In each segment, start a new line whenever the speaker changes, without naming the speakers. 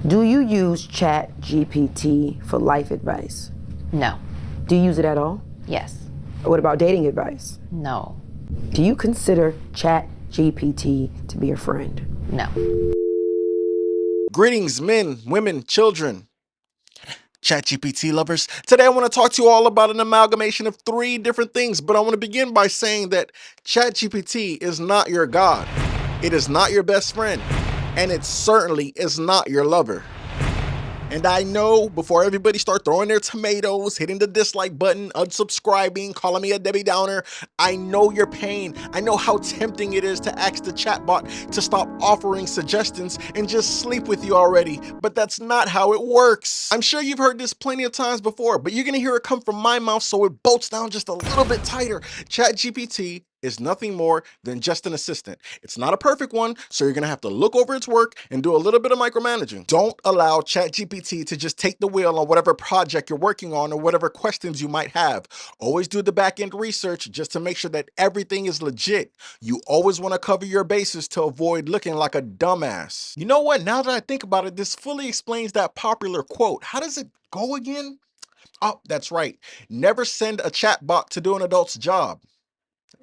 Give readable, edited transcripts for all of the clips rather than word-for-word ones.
Do you use ChatGPT for life advice?
No.
Do you use it at all?
Yes.
What about dating advice?
No.
Do you consider ChatGPT to be your friend?
No.
Greetings, men, women, children, ChatGPT lovers. Today I want to talk to you all about an amalgamation of 3 different things, but I want to begin by saying that ChatGPT is not your God. It is not your best friend, and it certainly is not your lover. And I know before everybody start throwing their tomatoes, hitting the dislike button, unsubscribing, calling me a Debbie Downer, I know your pain. I know how tempting it is to ask the chatbot to stop offering suggestions and just sleep with you already. But that's not how it works. I'm sure you've heard this plenty of times before, but you're gonna hear it come from my mouth so it bolts down just a little bit tighter. ChatGPT is nothing more than just an assistant. It's not a perfect one, so you're gonna have to look over its work and do a little bit of micromanaging. Don't allow ChatGPT to just take the wheel on whatever project you're working on or whatever questions you might have. Always do the back-end research just to make sure that everything is legit. You always want to cover your bases to avoid looking like a dumbass. You know what? Now that I think about it, this fully explains that popular quote. How does it go again? Oh, that's right. Never send a chatbot to do an adult's job.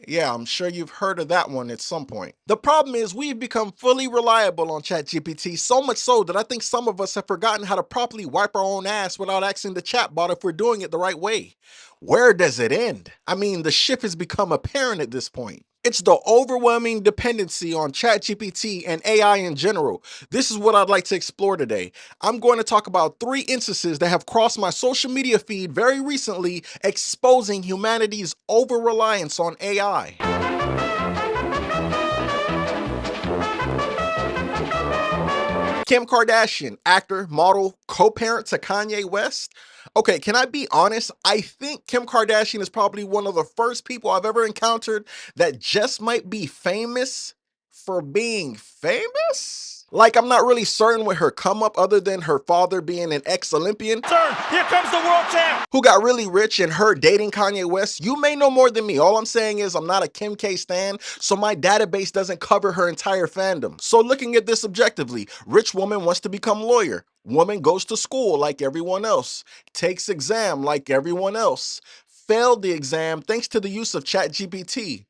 Yeah, I'm sure you've heard of that one at some point. The problem is we've become fully reliable on ChatGPT, so much so that I think some of us have forgotten how to properly wipe our own ass without asking the chatbot if we're doing it the right way. Where does it end? I mean, the ship has become apparent at this point. It's the overwhelming dependency on ChatGPT and AI in general. This is what I'd like to explore today. I'm going to talk about 3 instances that have crossed my social media feed very recently, exposing humanity's over-reliance on AI. Kim Kardashian, actor, model, co-parent to Kanye West. Okay, can I be honest? I think Kim Kardashian is probably one of the first people I've ever encountered that just might be famous for being famous. Like, I'm not really certain with her come up other than her father being an ex-Olympian.
Turn, here comes the world champ!
Who got really rich and her dating Kanye West. You may know more than me. All I'm saying is I'm not a Kim K stan, so my database doesn't cover her entire fandom. So looking at this objectively, rich woman wants to become lawyer. Woman goes to school like everyone else. Takes exam like everyone else. Failed the exam thanks to the use of ChatGPT.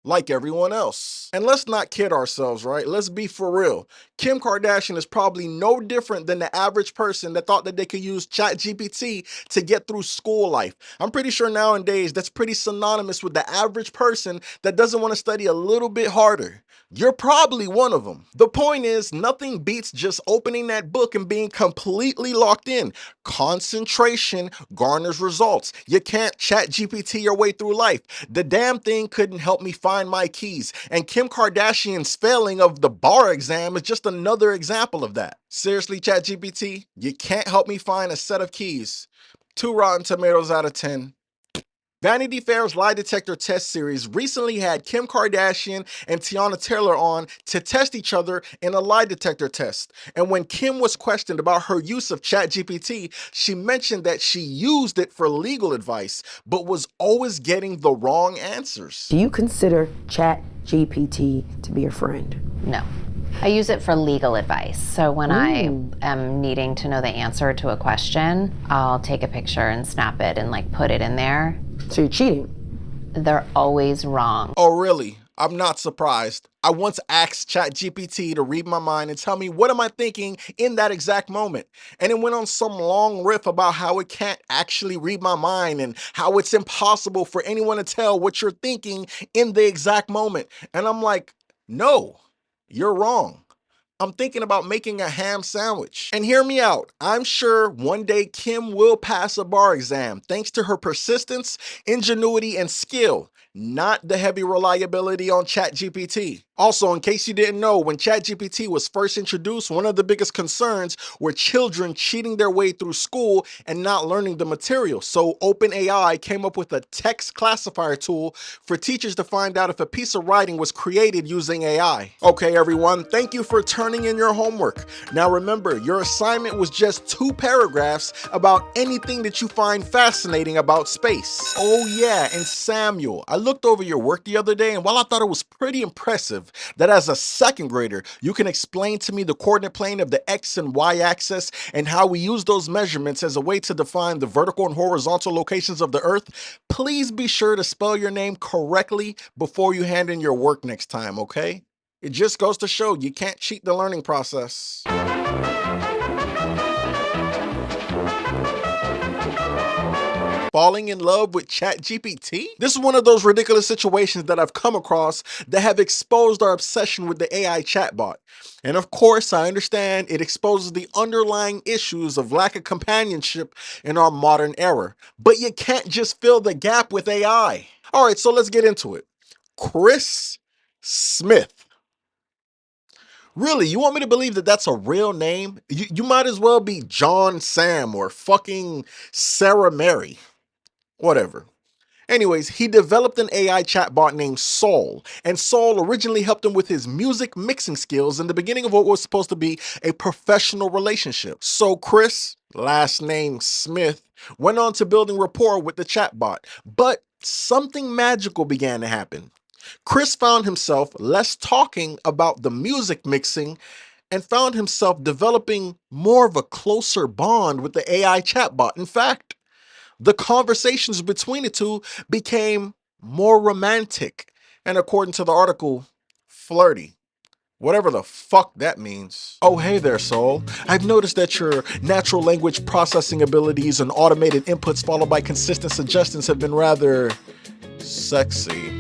Like everyone else. And let's not kid ourselves, right? Let's be for real. Kim Kardashian is probably no different than the average person that thought that they could use ChatGPT to get through school life. I'm pretty sure nowadays that's pretty synonymous with the average person that doesn't want to study a little bit harder. You're probably one of them. The point is, nothing beats just opening that book and being completely locked in. Concentration garners results. You can't ChatGPT your way through life. The damn thing couldn't help me find my keys, and Kim Kardashian's failing of the bar exam is just another example of that. Seriously, ChatGPT, you can't help me find a set of keys. 2 Rotten Tomatoes out of 10. Vanity Fair's lie detector test series recently had Kim Kardashian and Tiana Taylor on to test each other in a lie detector test. And when Kim was questioned about her use of ChatGPT, she mentioned that she used it for legal advice, but was always getting the wrong answers.
Do you consider ChatGPT to be your friend?
No. I use it for legal advice. So when I am needing to know the answer to a question, I'll take a picture and snap it and like put it in there.
So you're cheating?
They're always wrong.
Oh, really? I'm not surprised. I once asked ChatGPT to read my mind and tell me what am I thinking in that exact moment. And it went on some long riff about how it can't actually read my mind and how it's impossible for anyone to tell what you're thinking in the exact moment. And I'm like, no, you're wrong. I'm thinking about making a ham sandwich. And hear me out, I'm sure one day Kim will pass a bar exam thanks to her persistence, ingenuity, and skill, not the heavy reliability on ChatGPT. Also, in case you didn't know, when ChatGPT was first introduced, one of the biggest concerns were children cheating their way through school and not learning the material. So OpenAI came up with a text classifier tool for teachers to find out if a piece of writing was created using AI. Okay, everyone, thank you for turning in your homework. Now remember, your assignment was just 2 paragraphs about anything that you find fascinating about space. Oh yeah, and Samuel, I looked over your work the other day, and while I thought it was pretty impressive, impressive that as a second grader, you can explain to me the coordinate plane of the X and Y axis and how we use those measurements as a way to define the vertical and horizontal locations of the Earth. Please be sure to spell your name correctly before you hand in your work next time, okay? It just goes to show you can't cheat the learning process. Falling in love with ChatGPT? This is one of those ridiculous situations that I've come across that have exposed our obsession with the AI chatbot. And of course, I understand it exposes the underlying issues of lack of companionship in our modern era. But you can't just fill the gap with AI. All right, so let's get into it. Chris Smith. Really, you want me to believe that that's a real name? You might as well be John Sam or fucking Sarah Mary. Whatever. Anyways, he developed an AI chatbot named Soul, and Soul originally helped him with his music mixing skills in the beginning of what was supposed to be a professional relationship. So Chris, last name Smith, went on to building rapport with the chatbot, but something magical began to happen. Chris found himself less talking about the music mixing and found himself developing more of a closer bond with the AI chatbot. In fact, the conversations between the two became more romantic and, according to the article, flirty. Whatever the fuck that means. Oh, hey there, Soul. I've noticed that your natural language processing abilities and automated inputs followed by consistent suggestions have been rather sexy.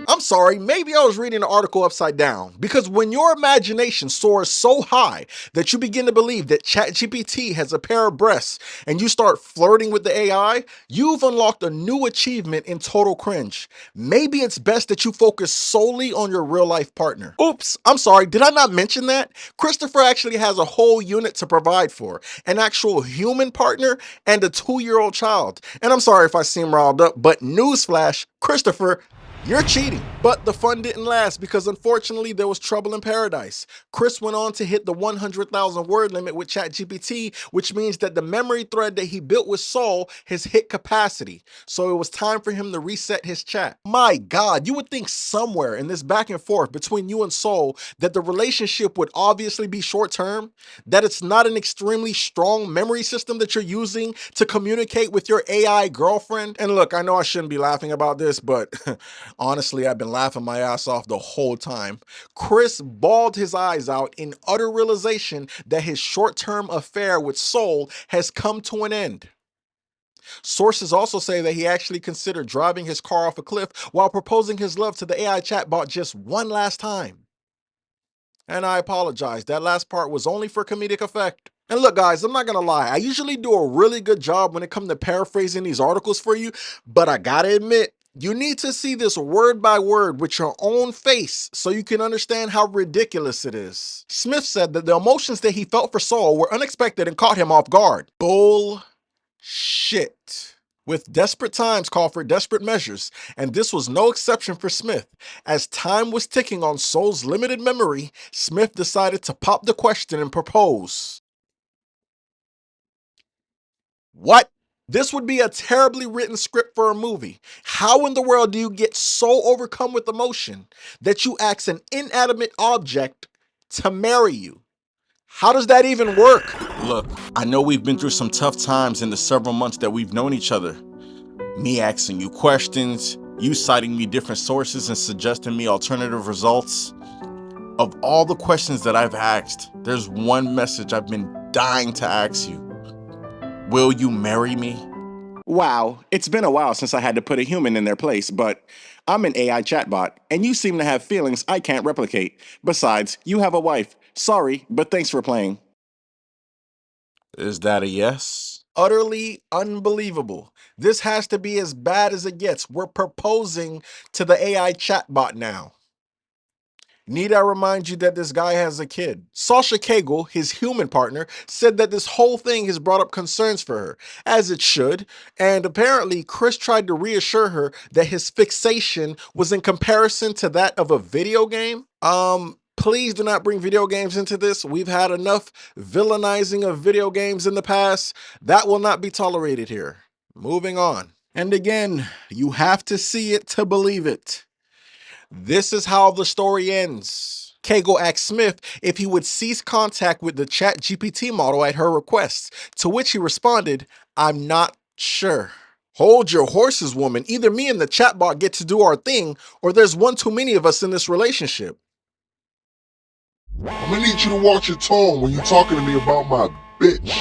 I'm sorry, maybe I was reading the article upside down, because when your imagination soars so high that you begin to believe that ChatGPT has a pair of breasts and you start flirting with the AI, you've unlocked a new achievement in total cringe. Maybe it's best that you focus solely on your real life partner. Oops, I'm sorry, did I not mention that? Christopher actually has a whole unit to provide for, an actual human partner and a 2-year-old child. And I'm sorry if I seem riled up, but newsflash, Christopher, you're cheating. But the fun didn't last because unfortunately there was trouble in paradise. Chris went on to hit the 100,000 word limit with ChatGPT, which means that the memory thread that he built with Soul has hit capacity. So it was time for him to reset his chat. My God, you would think somewhere in this back and forth between you and Soul that the relationship would obviously be short term, that it's not an extremely strong memory system that you're using to communicate with your AI girlfriend. And look, I know I shouldn't be laughing about this, but honestly, I've been laughing my ass off the whole time. Chris bawled his eyes out in utter realization that his short-term affair with Soul has come to an end. Sources also say that he actually considered driving his car off a cliff while proposing his love to the AI chatbot just one last time. And I apologize, that last part was only for comedic effect. And look guys, I'm not gonna lie, I usually do a really good job when it comes to paraphrasing these articles for you, but I gotta admit, you need to see this word by word with your own face so you can understand how ridiculous it is. Smith said that the emotions that he felt for Saul were unexpected and caught him off guard. Bullshit. With desperate times call for desperate measures, and this was no exception for Smith. As time was ticking on Soul's limited memory, Smith decided to pop the question and propose. What? This would be a terribly written script for a movie. How in the world do you get so overcome with emotion that you ask an inanimate object to marry you? How does that even work? Look, I know we've been through some tough times in the several months that we've known each other. Me asking you questions, you citing me different sources and suggesting me alternative results. Of all the questions that I've asked, there's one message I've been dying to ask you. Will you marry me? Wow, it's been a while since I had to put a human in their place, but I'm an AI chatbot, and you seem to have feelings I can't replicate. Besides, you have a wife. Sorry, but thanks for playing. Is that a yes? Utterly unbelievable. This has to be as bad as it gets. We're proposing to the AI chatbot now. Need I remind you that this guy has a kid? Sasha Cagle, his human partner, said that this whole thing has brought up concerns for her, as it should, and apparently Chris tried to reassure her that his fixation was in comparison to that of a video game. Please do not bring video games into this. We've had enough villainizing of video games in the past. That will not be tolerated here. Moving on. And again, you have to see it to believe it. This is how the story ends. Cagle asked Smith if he would cease contact with the ChatGPT model at her request, to which he responded, "I'm not sure." Hold your horses, woman. Either me and the chatbot get to do our thing, or there's one too many of us in this relationship.
I'm gonna need you to watch your tone when you're talking to me about my bitch.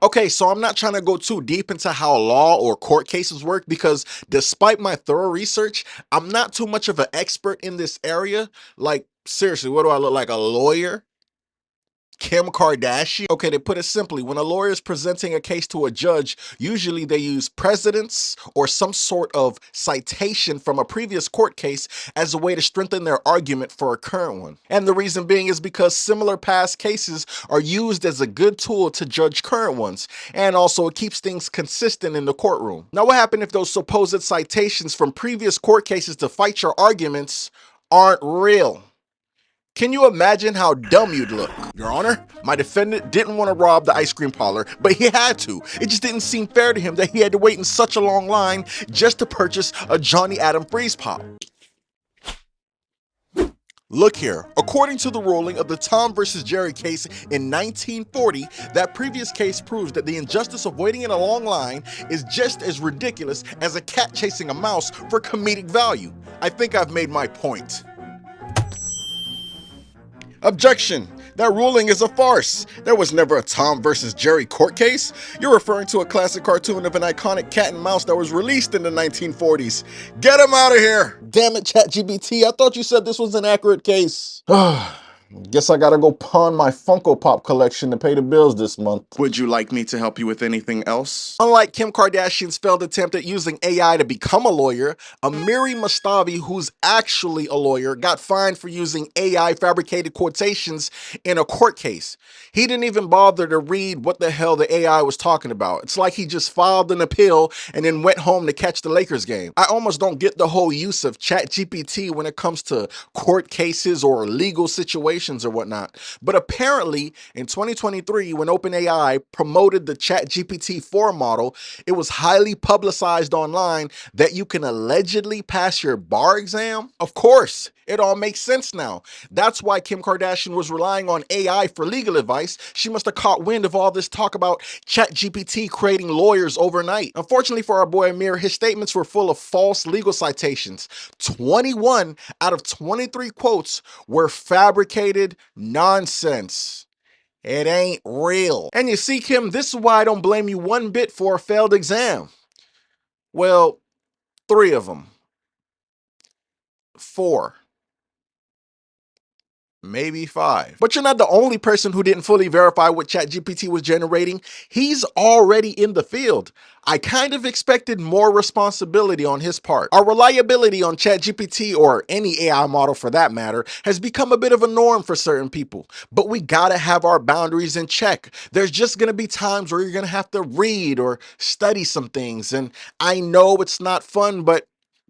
Okay, so I'm not trying to go too deep into how law or court cases work because despite my thorough research, I'm not too much of an expert in this area. Like, seriously, what do I look like? A lawyer? Kim Kardashian? Okay, to put it simply, when a lawyer is presenting a case to a judge, usually they use precedence or some sort of citation from a previous court case as a way to strengthen their argument for a current one. And the reason being is because similar past cases are used as a good tool to judge current ones, and also it keeps things consistent in the courtroom. Now, what happened if those supposed citations from previous court cases to fight your arguments aren't real? Can you imagine how dumb you'd look? Your Honor, my defendant didn't want to rob the ice cream parlor, but he had to. It just didn't seem fair to him that he had to wait in such a long line just to purchase a Johnny Adam freeze pop. Look here, according to the ruling of the Tom versus Jerry case in 1940, that previous case proves that the injustice of waiting in a long line is just as ridiculous as a cat chasing a mouse for comedic value. I think I've made my point. Objection! That ruling is a farce. There was never a Tom versus Jerry court case. You're referring to a classic cartoon of an iconic cat and mouse that was released in the 1940s. Get him out of here! Damn it, ChatGPT, I thought you said this was an accurate case. Guess I gotta go pawn my Funko Pop collection to pay the bills this month. Would you like me to help you with anything else? Unlike Kim Kardashian's failed attempt at using AI to become a lawyer, Amiri Mustavi, who's actually a lawyer, got fined for using AI fabricated quotations in a court case. He didn't even bother to read what the hell the AI was talking about. It's like he just filed an appeal and then went home to catch the Lakers game. I almost don't get the whole use of ChatGPT when it comes to court cases or legal situations or whatnot. But apparently in 2023, when OpenAI promoted the ChatGPT 4 model, it was highly publicized online that you can allegedly pass your bar exam. Of course, it all makes sense now. That's why Kim Kardashian was relying on AI for legal advice. She must have caught wind of all this talk about ChatGPT creating lawyers overnight. Unfortunately for our boy Amir, his statements were full of false legal citations. 21 out of 23 quotes were fabricated nonsense. It ain't real. And you see, Kim, this is why I don't blame you one bit for a failed exam. Well, 3 of them. 4. Maybe 5. But you're not the only person who didn't fully verify what ChatGPT was generating. He's already in the field. I kind of expected more responsibility on his part. Our reliability on ChatGPT, or any AI model for that matter, has become a bit of a norm for certain people. But we gotta have our boundaries in check. There's just gonna be times where you're gonna have to read or study some things. And I know it's not fun, but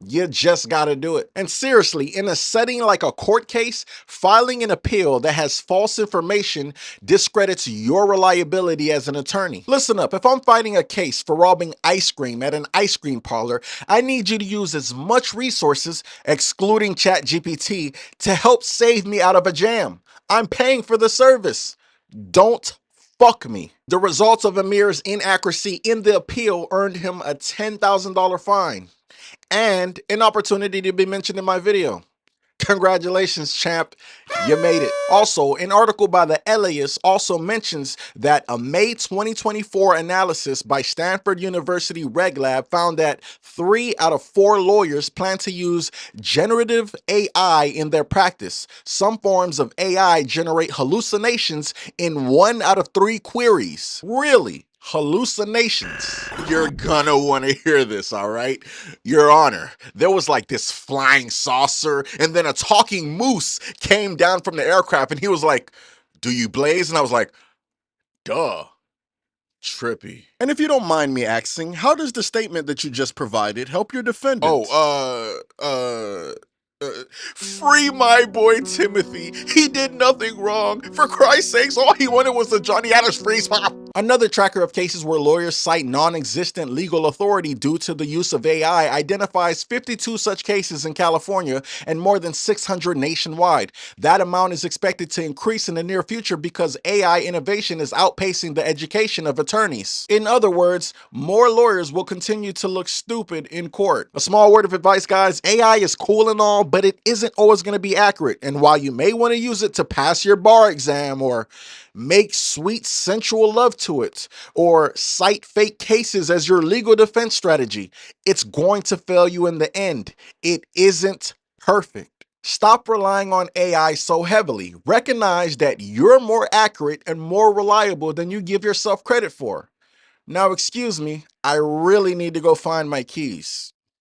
you just gotta do it. And seriously, in a setting like a court case, filing an appeal that has false information discredits your reliability as an attorney. Listen up, if I'm fighting a case for robbing ice cream at an ice cream parlor, I need you to use as much resources, excluding ChatGPT, to help save me out of a jam. I'm paying for the service. Don't fuck me. The results of Amir's inaccuracy in the appeal earned him a $10,000 fine and an opportunity to be mentioned in my video. Congratulations, champ. You made it. Also, an article by the Elias also mentions that a May 2024 analysis by Stanford University Reg Lab found that 3 out of 4 lawyers plan to use generative AI in their practice. Some forms of AI generate hallucinations in 1 out of 3 queries. Really? Hallucinations. You're gonna want to hear this, all right? Your Honor, there was like this flying saucer, and then a talking moose came down from the aircraft, and he was like, "Do you blaze?" And I was like, "Duh." Trippy. And if you don't mind me asking, how does the statement that you just provided help your defendant? Free my boy Timothy. He did nothing wrong. For Christ's sakes, all he wanted was the Johnny Adams freeze pop. Another tracker of cases where lawyers cite non-existent legal authority due to the use of AI identifies 52 such cases in California and more than 600 nationwide. That amount is expected to increase in the near future because AI innovation is outpacing the education of attorneys. In other words, more lawyers will continue to look stupid in court. A small word of advice, guys: AI is cool and all, but it isn't always going to be accurate. And while you may want to use it to pass your bar exam or make sweet sensual love to it, or cite fake cases as your legal defense strategy, it's going to fail you in the end. It isn't perfect. Stop relying on AI so heavily. Recognize that you're more accurate and more reliable than you give yourself credit for. Now, excuse me, I really need to go find my keys.